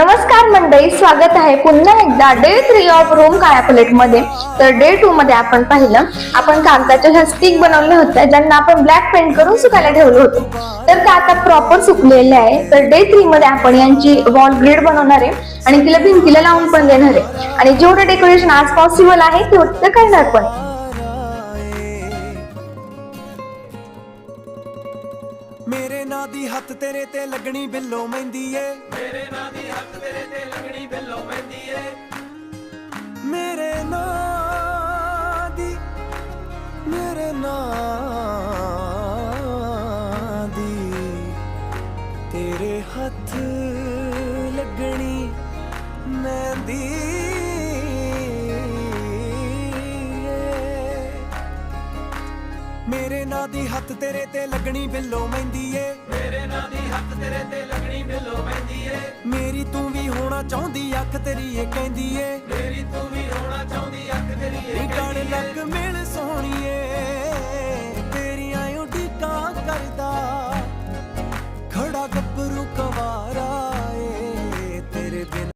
नमस्कार मंडळी, स्वागत आहे पुन्हा एकदा डे 3 ऑफ रोम काया प्लेट मध्ये. तर डे 2 मध्ये आपण पाहिलं, आपण कागदाच्या ह्या स्टिक बनवल्या होत्या ज्यांना आपण ब्लॅक पेंट करून सुकायला ठेवलं होतं. तर त्या आता प्रॉपर सुकलेल्या आहे. तर डे 3 मध्ये आपण यांची वॉल ग्रिड बनवणार आहे आणि तिला भिंतीला लावून पण देणार आहे आणि जेवढं डेकोरेशन आज पॉसिबल आहे तेवढं करणार पण. मेरे ना दी हथ तेरे ते लगनी बिल्लो मेहंदी ए मेरे ना दी हथ तेरे ते लगनी बिल्लो मेहंदी ए मेरे ना दी तेरे हथ लगनी मेहंदी मेरे ना दी हथ तेरे ते लगनी बिल्लो मेहंदी ए मेरे ना दी हथ तेरे ते लगनी बिल्लो मेहंदी ए मेरी तू भी होना चाहती अख तेरी ये कहंदी ए मेरी तू